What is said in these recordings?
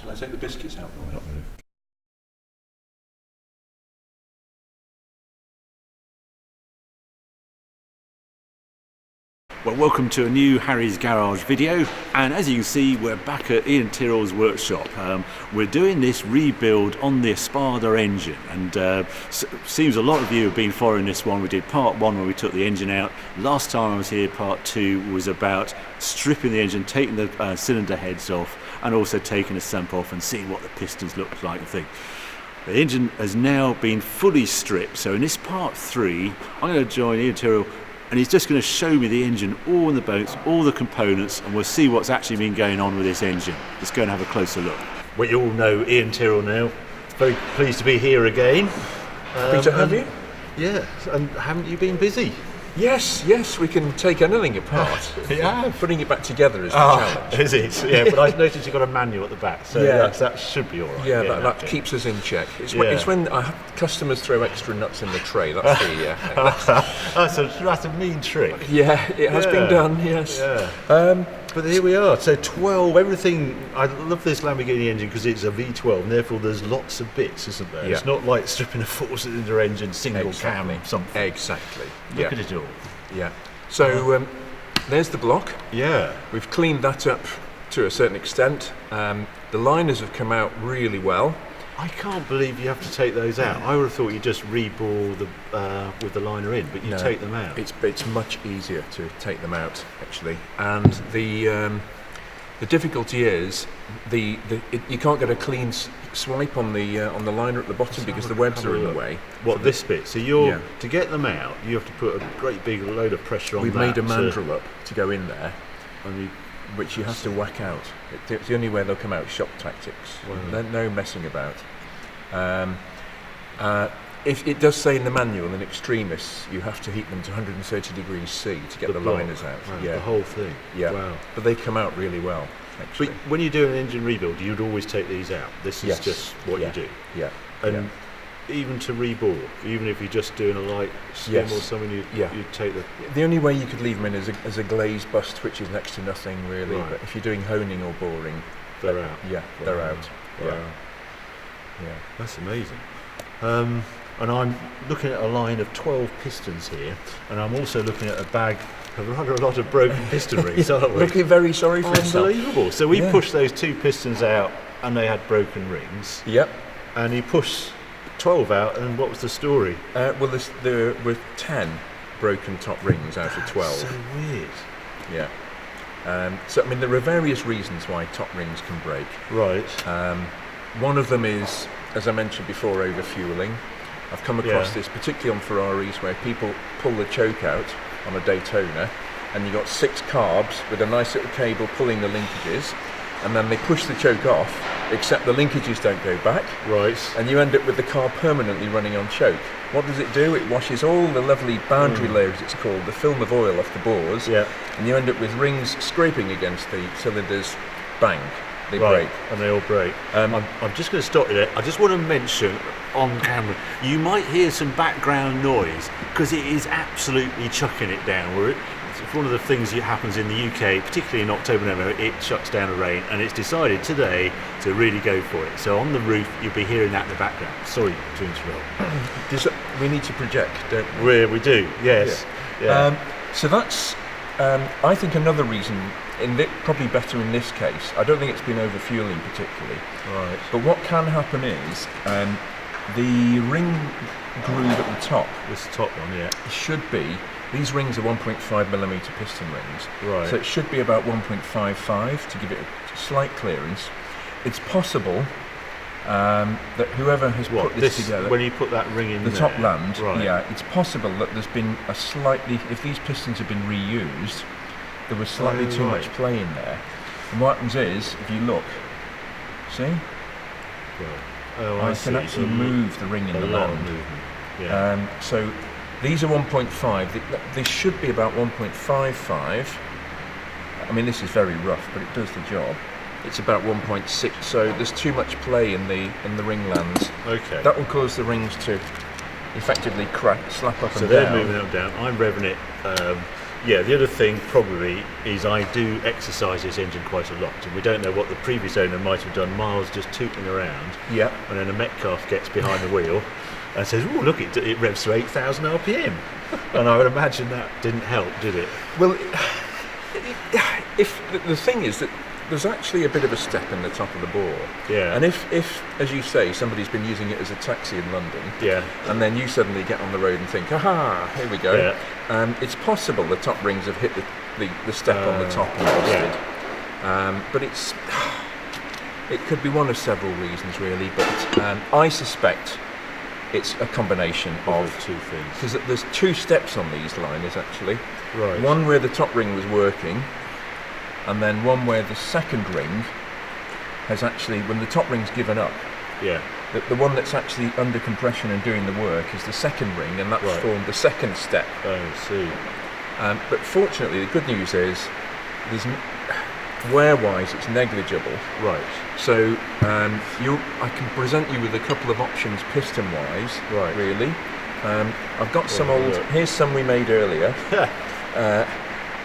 Shall I take the biscuits out? Not really. Well, welcome to a new Harry's Garage video, and as you can see we're back at Ian Tyrrell's workshop. We're doing this rebuild on the Espada engine, and seems a lot of you have been following this one. We did part one when we took the engine out. Last time I was here, part two was about stripping the engine, taking the cylinder heads off, and also taking the sump off and seeing what the pistons looked like and things. The engine has now been fully stripped, so in this part three I'm going to join Ian Tyrrell, and he's just going to show me the engine, all the boats, all the components, and we'll see what's actually been going on with this engine. Let's go and have a closer look. Well, you all know Ian Tyrrell now. Very pleased to be here again. Happy to have you. Yeah, and haven't you been busy? Yes, we can take anything apart. Yeah. Putting it back together is the challenge. Is it? Yeah, but I noticed you've got a manual at the back, so that should be all right. Yeah, that keeps us in check. It's when customers throw extra nuts in the tray. That's that's a mean trick. Yeah, it has been done, yes. Yeah. But here we are, so 12, everything. I love this Lamborghini engine because it's a V12, and therefore there's lots of bits, isn't there? Yeah. It's not like stripping a four-cylinder engine, single cam, something. Exactly. Look at it all. Yeah. So there's the block. Yeah. We've cleaned that up to a certain extent. The liners have come out really well. I can't believe you have to take those out. I would have thought you just rebore with the liner in, but you take them out. It's much easier to take them out, actually. And the difficulty is you can't get a clean swipe on the liner at the bottom because the webs are in the way. What, this bit? So to get them out, you have to put a great big load of pressure on. We've made a mandrel up to go in there, which you have to whack out. It's the only way they'll come out. Shock tactics. Wow. No messing about. If it does say in the manual, in extremis, you have to heat them to 130 degrees C to get the liners out. Wow, the whole thing. Yeah. Wow. But they come out really well, actually. But when you do an engine rebuild, you'd always take these out. This is just what you do. Yeah. And even to rebore, even if you're just doing a light skim or something, you'd take the... The only way you could leave them in is as a glazed bust, which is next to nothing really. Right. But if you're doing honing or boring, they're out. Yeah, they're out. Wow. Yeah, that's amazing. And I'm looking at a line of 12 pistons here, and I'm also looking at a bag of rather a lot of broken piston rings, aren't we? Looking very sorry for yourself. Unbelievable. So we pushed those 2 pistons out, and they had broken rings. Yep. And he pushed 12 out, and what was the story? There were 10 broken top rings out of 12. So weird. Yeah. So I mean, there are various reasons why top rings can break. Right. One of them is, as I mentioned before, overfueling. I've come across this particularly on Ferraris where people pull the choke out on a Daytona, and you've got 6 carbs with a nice little cable pulling the linkages, and then they push the choke off, except the linkages don't go back. Right. And you end up with the car permanently running on choke. What does it do? It washes all the lovely boundary layers, it's called, the film of oil off the bores, and you end up with rings scraping against the cylinders. Bang. They break. And they all break. I'm just going to stop you there. I just want to mention on camera, you might hear some background noise because it is absolutely chucking it down. It's one of the things that happens in the UK, particularly in October, November, it shuts down the rain, and it's decided today to really go for it. So on the roof, you'll be hearing that in the background. Sorry to interrupt. We need to project, don't we? We do, yes. Yeah. So that's, I think, another reason, probably better in this case. I don't think it's been overfueling particularly. Right. But what can happen is the ring groove at the top. This top one, should be. These rings are 1.5mm piston rings. Right. So it should be about 1.55 to give it a slight clearance. It's possible that whoever has put this together, when you put that ring in the there, top land, right. It's possible that there's been a slightly, if these pistons have been reused, there was slightly too much play in there. And what happens is, if you look, see? I can actually move the ring in the land. Yeah. So these are 1.5. They should be about 1.55. I mean, this is very rough, but it does the job. It's about 1.6. So there's too much play in the ring lands. Okay. That will cause the rings to effectively crack, slap up and down. So they're moving up and down. I'm revving it Yeah, the other thing probably is I do exercise this engine quite a lot, and we don't know what the previous owner might have done. Miles just tooting around, Yeah. and then a Metcalf gets behind the wheel and says, "Oh, look, it revs to 8,000 RPM," and I would imagine that didn't help, did it? Well, if the thing is that there's actually a bit of a step in the top of the bore. Yeah. And if, as you say, somebody's been using it as a taxi in London, Yeah. and then you suddenly get on the road and think, aha, here we go. Yeah. It's possible the top rings have hit the step on the top and busted. But it could be one of several reasons, really. But I suspect it's a combination of two things. Because there's two steps on these liners, actually. Right. One where the top ring was working, and then one where the second ring has actually, when the top ring's given up, Yeah. the one that's actually under compression and doing the work is the second ring, and that's Right. formed the second step. Oh, I see. But fortunately, the good news is, wear-wise, it's negligible. Right. So I can present you with a couple of options piston-wise. Right. Really. I've got some Well, old. look. Here's some we made earlier.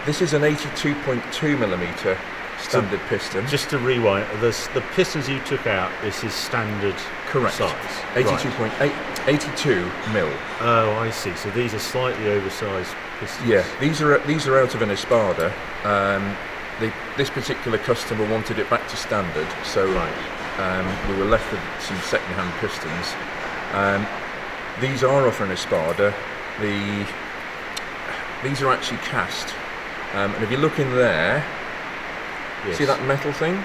This is an 82.2mm standard piston. Just to rewind, the pistons you took out, this is standard Correct. size. 82 mil. Oh, I see. So these are slightly oversized pistons. Yeah, these are out of an Espada. This particular customer wanted it back to standard, so we were left with some second-hand pistons. These are off an Espada. These are actually cast, and if you look in there, Yes. see that metal thing?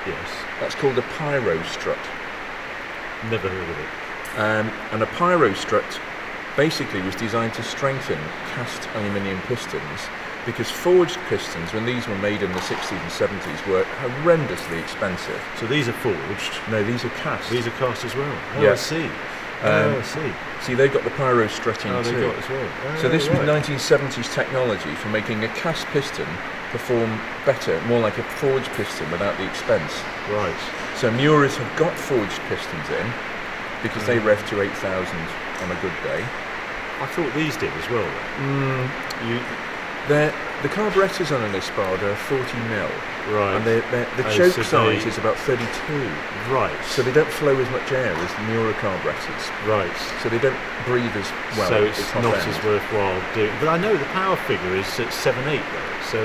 Yes. That's called a pyro strut. Never heard of it. And a pyro strut basically was designed to strengthen cast aluminium pistons, because forged pistons, when these were made in the 60s and 70s, were horrendously expensive. So these are forged. No, these are cast. These are cast as well. Oh, Yeah. I see. I see. See, they've got the pyro strutting Oh, they too. got as well. Oh, So this was right. 1970s technology for making a cast piston perform better, more like a forged piston without the expense. Right. So Muras have got forged pistons in because they rev to 8,000 on a good day. I thought these did as well. The carburettors on an Espada are 40 mil, Right. and the Oh, choke so size they- is about 32. Right. So they don't flow as much air as the Mura carburettors. Right. So they don't breathe as well. So at it's the top not end. as worthwhile doing. But I know the power figure is at 7.8 though. So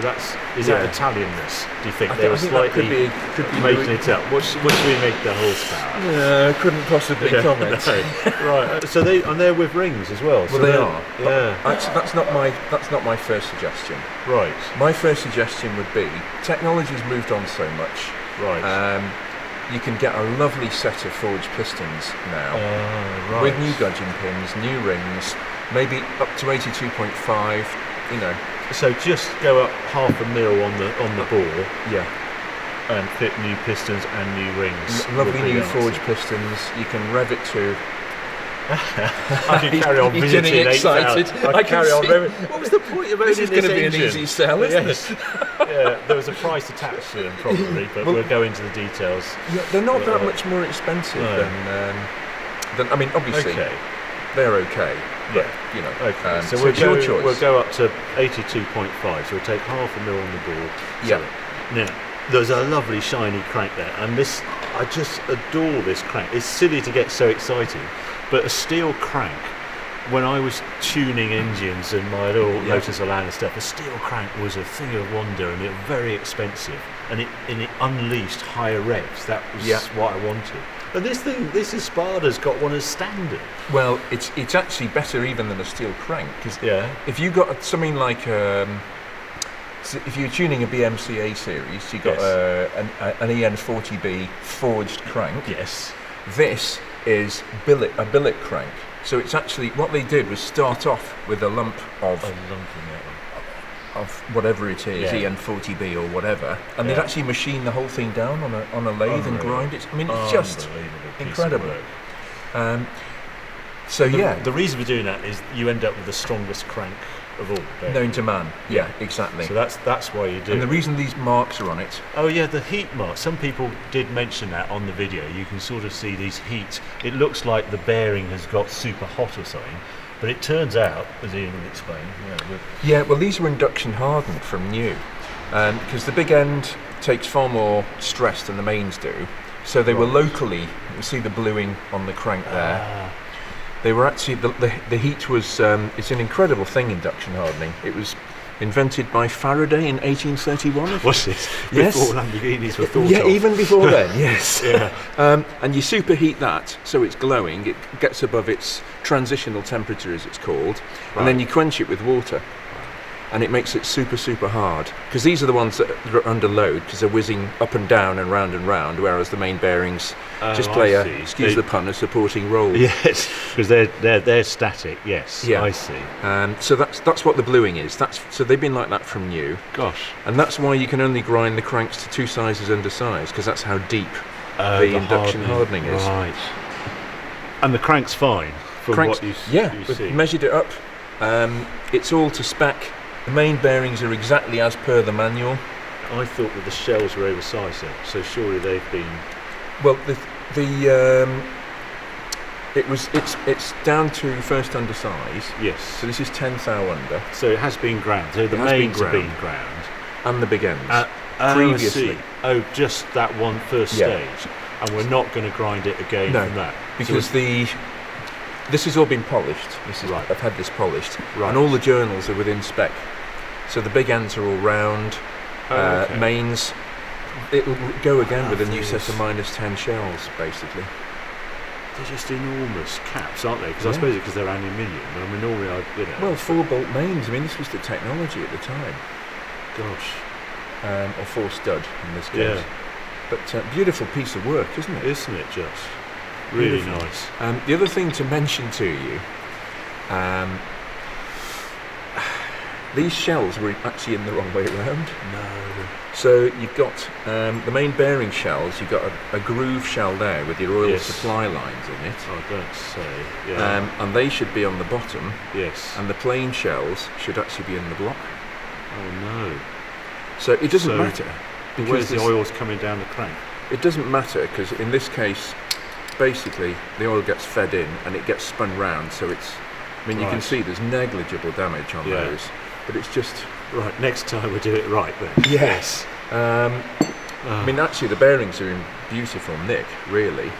is Yeah. that Italianness? Do you think I they were think that slightly could be making it up? What should we make the horsepower? couldn't possibly comment. No. Right. So they're with rings as well. Well, they are. Yeah. Actually, that's not my first suggestion. Right. My first suggestion would be technology's moved on so much. Right. You can get a lovely set of forged pistons now Right. with new gudgeon pins, new rings, maybe up to 82.5. You know. So just go up half a mil on the bore Yeah. and fit new pistons and new rings. Lovely would be new the answer. forged pistons. You can rev it to. I can carry on You're visiting getting 8,000. excited. I I can can carry on. see. What was the point of owning This is going to be an engine? easy sell, isn't Yes. it? Yeah, there was a price attached to them probably, but Well- we'll go into the details. Yeah, they're not that much more expensive No. than. I mean, obviously, Okay. they're okay. But, Yeah. you know. Okay. So it's your choice. We'll go up to 82.5. So we'll take half a mil on the bore. Yeah. Now, there's a lovely shiny crank there, and I just adore this crank. It's silly to get so excited, but a steel crank. When I was tuning engines in my little Lotus Elan and stuff, a steel crank was a thing of wonder, and it was very expensive, and it unleashed higher revs. That was what I wanted. And this Espada's got one as standard. Well, it's actually better even than a steel crank, because Yeah. if you got something like if you're tuning a BMC A series, you got Yes. an EN40B forged crank. Yes. This is a billet crank. So it's actually what they did was start off with a lump of whatever it is, EN40B or whatever, and they'd actually machine the whole thing down on a lathe and grind it. I mean, it's just incredible. The reason for doing that is you end up with the strongest crank of all. known to man. Yeah, exactly. So that's why you do. And the reason these marks are on it. Oh yeah, the heat mark. Some people did mention that on the video. You can sort of see these heat. It looks like the bearing has got super hot or something, But it turns out, as Ian will explain, yeah, well, these were induction hardened from new, because the big end takes far more stress than the mains do. So they were locally, you see the bluing on the crank there. They were actually, the heat was, it's an incredible thing, induction hardening. It was invented by Faraday in 1831. Was it? Yes. Before Lamborghinis were thought of. Yeah, even before then, yes. Yeah. And you superheat that so it's glowing, it gets above its transitional temperature, as it's called, and then you quench it with water. And it makes it super, super hard. Because these are the ones that are under load, because they're whizzing up and down and round, whereas the main bearings just play excuse the pun, a supporting role. Yes, because they're static, yes, yeah. I see. So that's what the bluing is. So they've been like that from new. Gosh. And that's why you can only grind the cranks to 2 sizes undersized, because that's how deep the induction hardening is. Right. And the crank's fine from what you see? We measured it up. It's all to spec. The main bearings are exactly as per the manual. I thought that the shells were oversized then, so surely they've been... Well, it's down to first under size. Yes. So this is 10 thou under. So it has been ground. So the mains have been ground. And the big ends. Previously. Oh, just that one first stage. And we're not going to grind it again from that. Because this has all been polished. I've had this polished. Right. And all the journals are within spec. So the big ends are all round. Mains. It will go again with a new set of -10 shells, basically. They're just enormous caps, aren't they? Because I suppose it's because they're aluminium. I mean, normally, Well, 4-bolt mains. I mean, this was the technology at the time. Gosh. Or 4-stud in this case. Yeah. But beautiful piece of work, isn't it? Isn't it just? Really nice. The other thing to mention to you, these shells were actually in the wrong way around. No. So you've got the main bearing shells, you've got a groove shell there with your oil supply lines in it. Oh, don't say. Yeah. And they should be on the bottom. Yes. And the plain shells should actually be in the block. Oh no. So it doesn't matter. Where's the oil's coming down the crank? It doesn't matter, because in this case, basically the oil gets fed in and it gets spun round, so it's, I mean, you can see there's negligible damage on those, but it's just... Right, next time we do it right then. Yes. I mean, actually the bearings are in beautiful nick, really.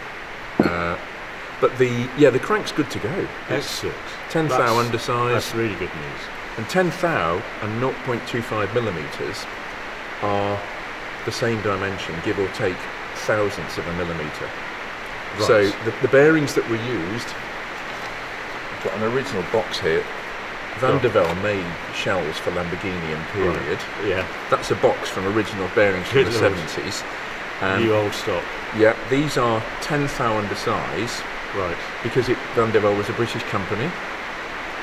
But the crank's good to go. Excellent. 10 thou undersized. That's really good news. And 10 thou and 0.25 millimetres are the same dimension, give or take thousandths of a millimetre. Right. So the bearings that were used, I've got an original box here. Van der Velde made shells for Lamborghini in period. Right. Yeah. That's a box from original bearings from the 70s. New old stock. Yeah, these are 10 thou undersize. Right. Because Van der Velde was a British company.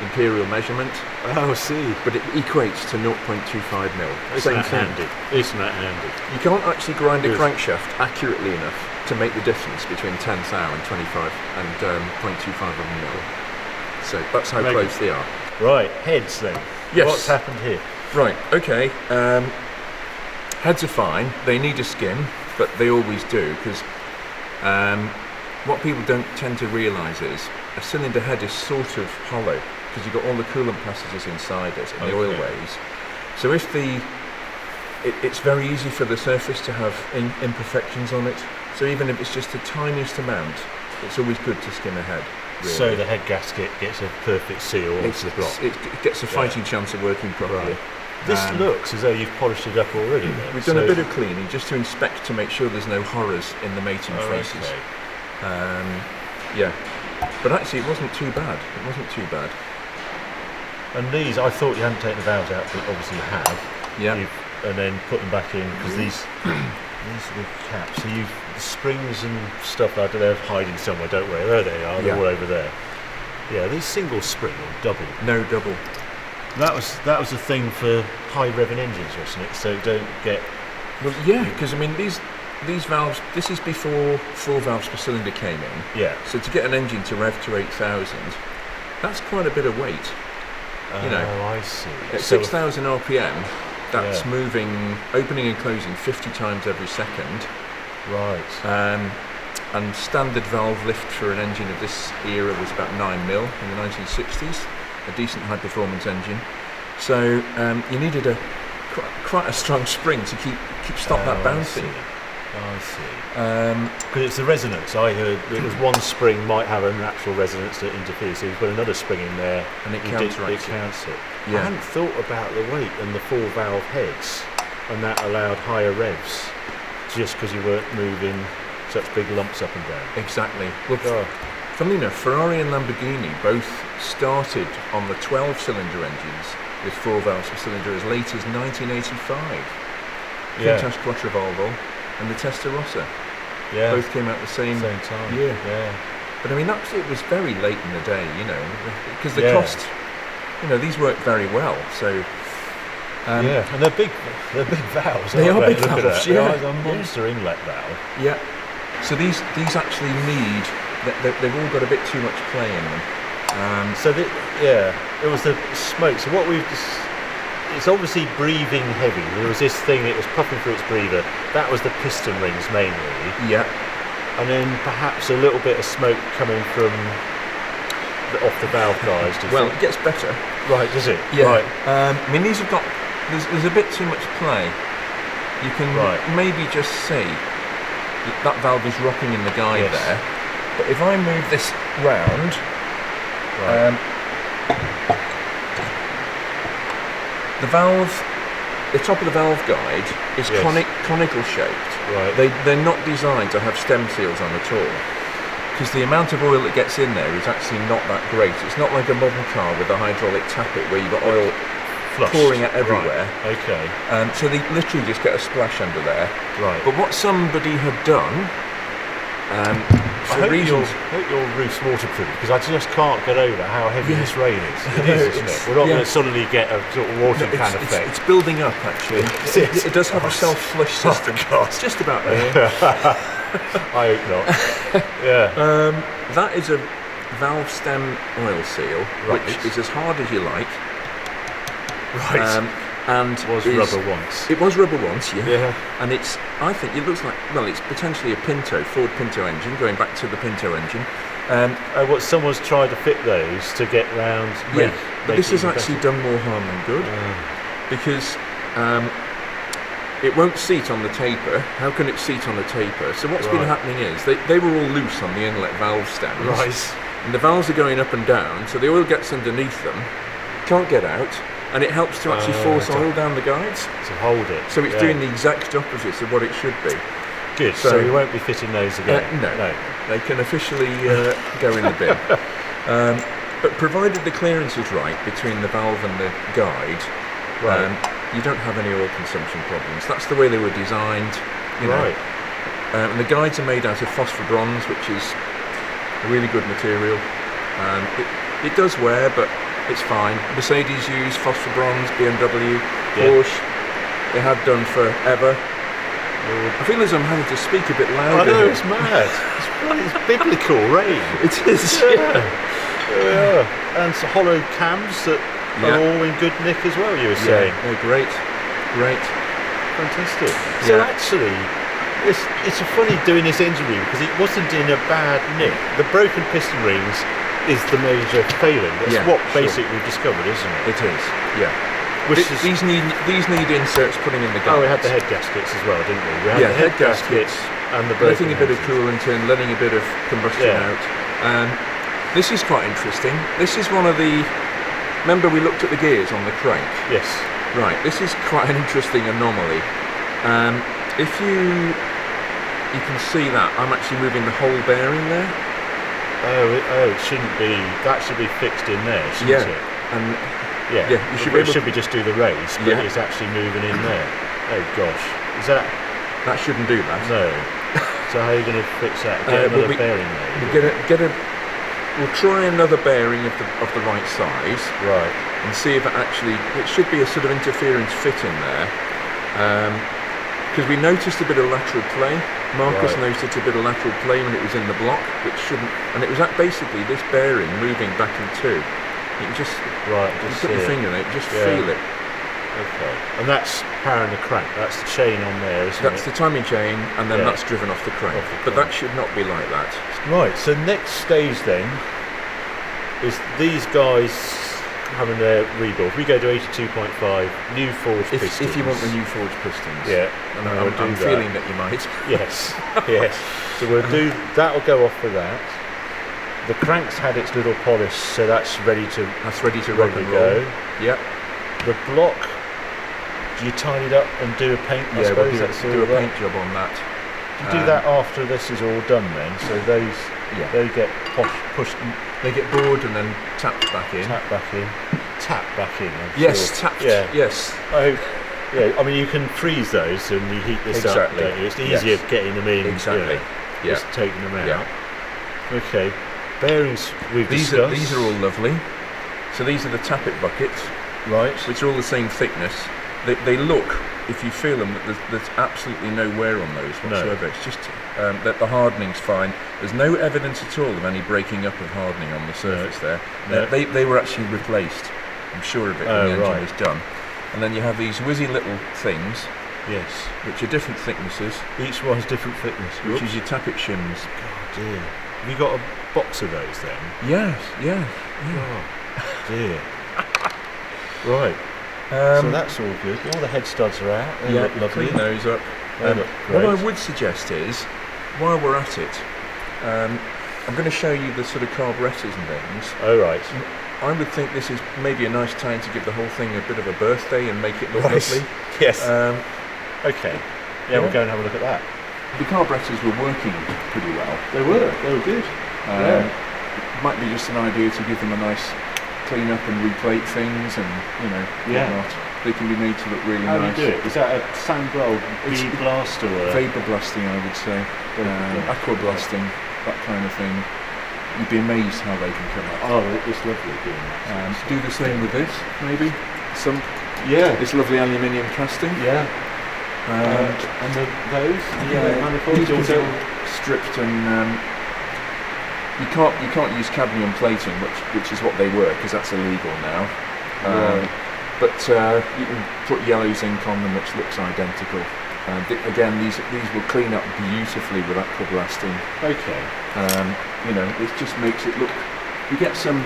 Imperial measurement. Oh, I see. But it equates to 0.25 mil. Same thing. Isn't that handy? You can't actually grind a crankshaft accurately enough to make the difference between 10 thou and 25 and 0.25 of a mil. So that's how close they are. Right, heads then. Yes. What's happened here? Right, okay. Heads are fine. They need a skin, but they always do, because what people don't tend to realise is a cylinder head is sort of hollow, because you've got all the coolant passages inside it and the oil ways. So if it's very easy for the surface to have imperfections on it. So even if it's just the tiniest amount, it's always good to skim ahead. Really. So the head gasket gets a perfect seal onto the block. It gets a fighting chance of working properly. Right. This looks as though you've polished it up already then. We've done a bit of cleaning just to inspect to make sure there's no horrors in the mating faces. Okay. Yeah, but actually it wasn't too bad. It wasn't too bad. And these, I thought you hadn't taken the valves out, but obviously you have. Yeah. And then put them back in, because these are the caps. So the springs and stuff like that, they're hiding somewhere, don't worry. There they are, they're all over there. Yeah, these single spring or double? No, double. That was the thing for high revving engines, wasn't it? So don't get... Well, yeah, because I mean these valves, this is before 4 valves per cylinder came in. Yeah. So to get an engine to rev to 8,000, that's quite a bit of weight. Oh, I see. At 6,000 RPM, that's moving, opening and closing 50 times every second. Right. and standard valve lift for an engine of this era was about 9 mil in the 1960s, a decent high performance engine. So you needed quite a strong spring to stop that bouncing. I see. Because it's the resonance. I heard it was one spring might have a natural resonance that interferes, so you put another spring in there and it counts it. Yeah. I hadn't thought about the weight and the 4 valve heads, and that allowed higher revs just because you weren't moving such big lumps up and down. Exactly. Well, funnily enough, Ferrari and Lamborghini both started on the 12-cylinder engines with 4 valves per cylinder as late as 1985. Countach Quattrovalvo and the Testarossa. Yeah. Both came out the same time. year. Yeah. But I mean, it was very late in the day, because the cost, these worked very well. So. And they're big valves. They are big valves. Yeah. They're a monster inlet valve. Yeah. So these actually need. They've all got a bit too much play in them. It was the smoke. So it's obviously breathing heavy. There was this thing, it was puffing through its breather. That was the piston rings mainly. Yeah. And then perhaps a little bit of smoke coming from off the valve guys. It gets better. Right, does it? Yeah. Right. I mean, these have got. There's a bit too much play. You can maybe just see that valve is rocking in the guide there. But if I move this round. The top of the valve guide is conical shaped. Right. They're not designed to have stem seals on at all, because the amount of oil that gets in there is actually not that great. It's not like a modern car with a hydraulic tappet where you've got oil pouring out everywhere. Right. Okay. So they literally just get a splash under there. Right. But what somebody had done, I hope your roof's waterproof, because I just can't get over how heavy this rain is. It is, isn't it? We're not going to suddenly get a sort of watering can effect. It's building up, actually. It does have a self-flush system. It's just about there. I hope not. Yeah. That is a valve stem oil seal, which is as hard as you like. Right. And was rubber once. It was rubber once, yeah. And I think it looks like, it's potentially a Ford Pinto engine, going back to the Pinto engine. What someone's tried to fit those to get round. But this has actually done more harm than good, because it won't seat on the taper. How can it seat on the taper? So what's been happening is they were all loose on the inlet valve stems. Right. And the valves are going up and down, so the oil gets underneath them, can't get out. And it helps to actually force oil down the guides. To hold it. So it's doing the exact opposite of what it should be. Good. So you won't be fitting those again? No. They can officially go in the bin. But provided the clearance is right between the valve and the guide, you don't have any oil consumption problems. That's the way they were designed. Right. And the guides are made out of phosphor bronze, which is a really good material. It does wear, but it's fine. Mercedes use phosphor bronze, BMW, Porsche, they have done forever. I feel as I'm having to speak a bit louder. I know, it's mad. It's biblical rain. It is, yeah. And so hollow cams that are all in good nick as well, you were saying. They're great. Fantastic. So actually, it's funny doing this interview because it wasn't in a bad nick. The broken piston rings is the major failing. That's what basically we've discovered, isn't it? It is, yeah. These need inserts putting in the guides. We had the head gaskets as well, didn't we? We had the head gaskets and the broken letting a bit of coolant in, letting a bit of combustion out. This is quite interesting. This is one of the... Remember we looked at the gears on the crank? Yes. Right, this is quite an interesting anomaly. If you can see that, I'm actually moving the whole bearing there. Oh, it shouldn't be. That should be fixed in there, shouldn't it? And you should be just do the race, but it's actually moving in there. Oh gosh, is that? That shouldn't do that. No. So how are you going to fix that? Get another bearing there. We'll try another bearing of the right size. Right. And see if it should be a sort of interference fit in there. Because we noticed a bit of lateral play. Marcus noticed a bit of lateral play when it was in the block, which shouldn't, and it was basically this bearing moving back in two. You can just put your finger in it, just feel it. Okay. And that's powering the crank. That's the chain on there, isn't That's it? the timing chain, and then that's driven off the crank. But that should not be like that. Right. So next stage then is these guys having their rebuild. We go to 82.5 new forged pistons. If you want the new forged pistons. Yeah. And I'm feeling that you might. Yes. Yes. So we'll do that. Will go off for that. The crank's had its little polish, so that's ready to rock and roll. Yep. The block, do you tidy it up and do a paint? Yeah, we'll do a paint job on that. You do that after this is all done then, so those they get pushed. They get bored and then tapped back in. Tap back in. Yes, tapped. Yeah. Yes. Yeah, I mean you can freeze those and you heat this up. Don't you? It's easier getting them in. Exactly. Just taking them out. Yeah. Okay. Bearings we've discussed. These are all lovely. So these are the tappet buckets. Right. Which are all the same thickness. They look, if you feel them, that there's absolutely no wear on those whatsoever. No. It's just that the hardening's fine. There's no evidence at all of any breaking up of hardening on the surface there. No. They were actually replaced. I'm sure of it when the engine was done. And then you have these whizzy little things. Yes. Which are different thicknesses. Each one's different thickness. Which is your tappet shims. God dear. Have you got a box of those then? Yes, yeah. Oh dear. Right. So that's all good. All the head studs are out. They look lovely. Clean those up. They look great. What I would suggest is, while we're at it, I'm going to show you the sort of carburettors and things. Oh right. I would think this is maybe a nice time to give the whole thing a bit of a birthday and make it look lovely. Yes. Okay. Yeah, we'll go and have a look at that. The carburettors were working pretty well. They were good. Might be just an idea to give them a nice clean up and replate things and whatnot. They can be made to look really nice. How do you do it? Is that a sandblow blast or a vapor blasting? I would say aqua blasting, that kind of thing. You'd be amazed how they can come up. Oh, it's lovely doing that. Do the same with this, maybe. This lovely aluminium casting. Yeah. And those? These are all stripped and. You can't use cadmium plating, which is what they were, because that's illegal now. But you can put yellow zinc on them, which looks identical. Again, these will clean up beautifully with aqua blasting. Okay. It just makes it look. You get some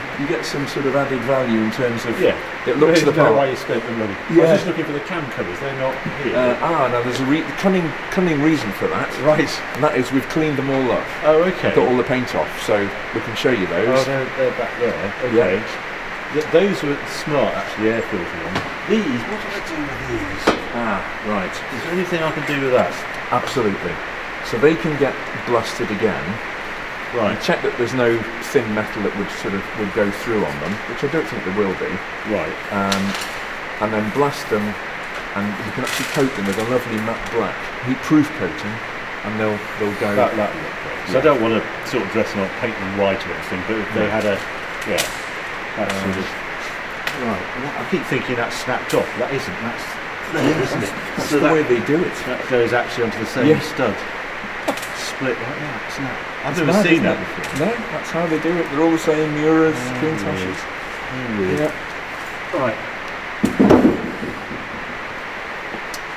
sort of added value in terms of it looks the part. Why you spent the money. I was just looking for the cam covers. They're not here. Now there's a cunning reason for that. Right. And that is we've cleaned them all up. Oh, okay. Got all the paint off, so we can show you those. Oh, they're back there. Okay. Yeah. Those were smart, actually, air filter on. These, what do I do with these? Right. Is there anything I can do with that? Absolutely. So they can get blasted again. Right. Check that there's no thin metal that would go through on them, which I don't think there will be. Right. And then blast them, and you can actually coat them with a lovely matte black heat-proof coating, and they'll go. That look great. So I don't want to sort of dress them up, paint them white or anything, but if they had right. I keep thinking that's snapped off. That isn't. That's there, isn't it? That's the way they do it. That goes actually onto the same stud. Split like that. Snap. I've never seen that before. No, that's how they do it. They're all the same Muras, Quintoshes. Yeah. Right.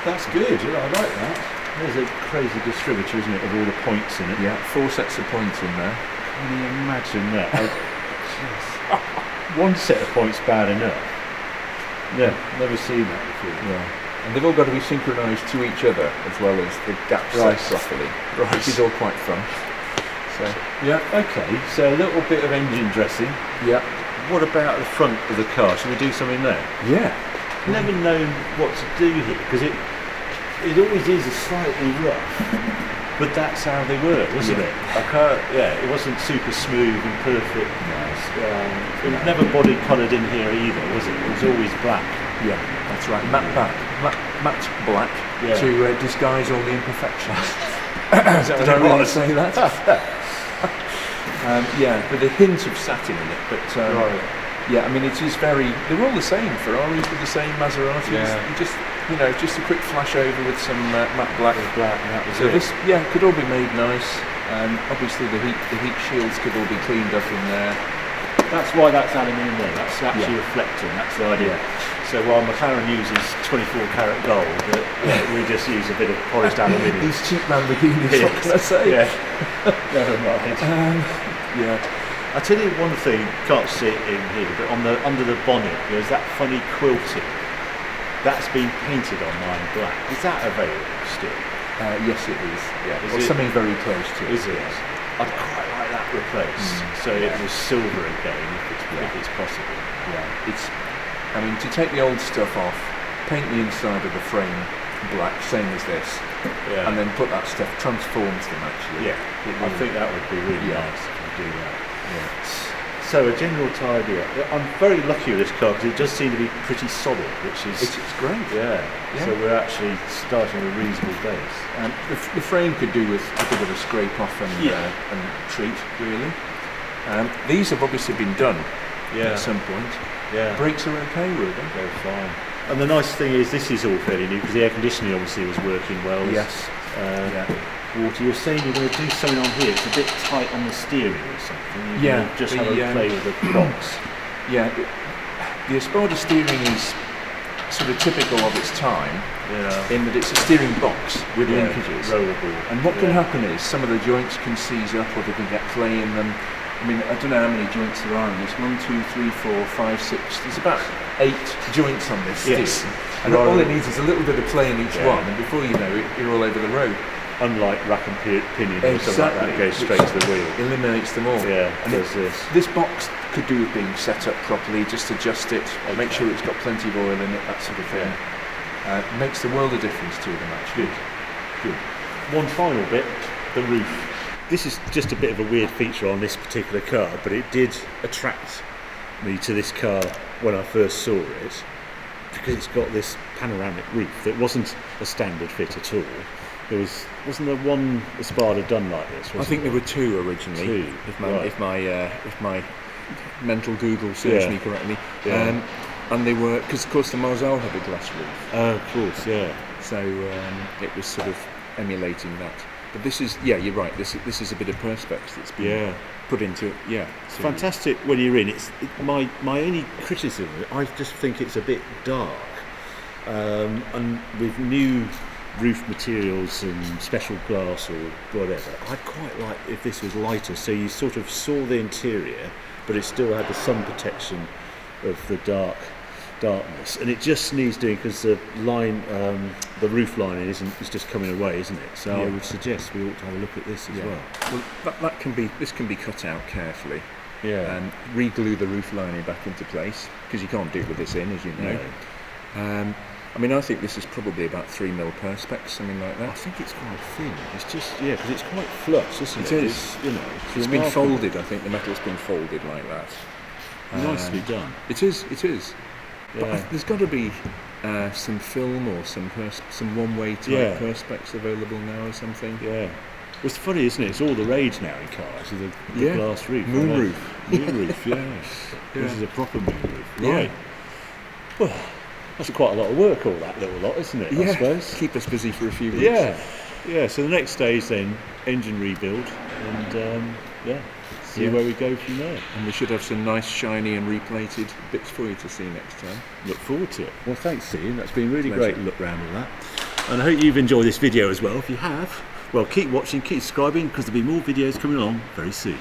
That's good. I like that. There's a crazy distributor, isn't it, of all the points in it? Yeah, 4 sets of points in there. Can you imagine that? One set of points bad enough. Yeah, never seen that before. Yeah. And they've all got to be synchronised to each other as well as the gaps set properly. Right. Which is all quite fun. So okay, so a little bit of engine dressing. Yeah. What about the front of the car? Should we do something there? Yeah. Never known what to do here because it always is a slightly rough, but that's how they were, wasn't it? It wasn't super smooth and perfect. It was never body coloured in here either, was it? It was always black. Yeah, that's right. Matte black to disguise all the imperfections. Did I really say that? With a hint of satin in it, but yeah, I mean it is very. They're all the same. Ferraris with the same, Maseratis. You just a quick flash over with some matte black. So this, could all be made nice. Obviously the heat shields could all be cleaned up in there. That's why that's aluminium there. That's actually reflecting. That's the idea. So while McLaren uses 24 karat gold, we just use a bit of polished aluminium. These cheap Lamborghinis, what can I say? Yeah, never mind. Yeah. I tell you one thing, can't see it in here, but under the bonnet, there's that funny quilting. That's been painted on mine black. Is that available still? Yes, it is. Yeah, Is or it? something very close to it. Is it? I'd quite like that replaced. So it was silver again, if it's possible. Yeah, I mean, to take the old stuff off, paint the inside of the frame black, same as this, and then put that stuff, transforms them actually. Yeah, I think that would be really nice if you do that. Yeah. So a general tidy up. I'm very lucky with this car because it does seem to be pretty solid, which is It's great. Yeah. So we're actually starting with a reasonable base. The frame could do with a bit of a scrape off and treat, really. These have obviously been done at some point. Yeah. Brakes are okay, Ruben. They're fine. And the nice thing is this is all fairly new because the air conditioning obviously was working well. Yes. Water. You're saying you're going to do something on here. It's a bit tight on the steering or something. You're going to just have a play with the box. Yeah. The Espada steering is sort of typical of its time in that it's a steering box with linkages. Rollable. And what can happen is some of the joints can seize up or they can get play in them. I mean, I don't know how many joints there are on this. 1, 2, 3, 4, 5, 6. There's about 8 joints on this steering. Yes. And all it needs is a little bit of play in each one, and before you know it, you're all over the road. Unlike rack and pinion or something like that, goes straight to the wheel. Eliminates them all. Yeah, and this box could do with being set up properly, just adjust it, make sure it's got plenty of oil in it, that sort of thing. Makes the world of difference to them, actually. Good. One final bit, the roof. This is just a bit of a weird feature on this particular car, but it did attract me to this car when I first saw it, because it's got this panoramic roof that wasn't a standard fit at all. Wasn't there one Espada done like this? I think there were 2 originally. If my mental Google serves me correctly. Yeah. And they were, because of course the Marzal had a glass roof. Of course, yeah. So it was sort of emulating that. But this is, you're right. This is a bit of perspex that's been put into it. Yeah, it's fantastic when you're in. My only criticism, I just think it's a bit dark, and with new roof materials and special glass or whatever, I'd quite like if this was lighter, so you sort of saw the interior, but it still had the sun protection of the darkness, and it just needs doing because the roof lining is just coming away, isn't it? So I would suggest we ought to have a look at this as well. Well, this can be cut out carefully. And re-glue the roof lining back into place, because you can't do it with this in, as you know. No. I mean, I think this is probably about 3 mil perspex, something like that. I think it's quite thin. It's just because it's quite flush, isn't it? It is. It's been folded. I think the metal's been folded like that. Nicely done. It is. Yeah. But there's got to be some film or some one-way type perspex available now or something. Yeah. Well, it's funny, isn't it? It's all the rage now in cars. The glass roof. Moonroof. Moonroof, yes. This is a proper moonroof. Right. Yeah. Well, that's quite a lot of work, all that little lot, isn't it? I suppose. Keep us busy for a few weeks. Yeah. So the next stage then, engine rebuild, and see where we go from there. And we should have some nice, shiny and replated bits for you to see next time. Look forward to it. Well, thanks, Ian. That's been really great to look round all that. And I hope you've enjoyed this video as well. If you have, well, keep watching, keep subscribing, because there'll be more videos coming along very soon.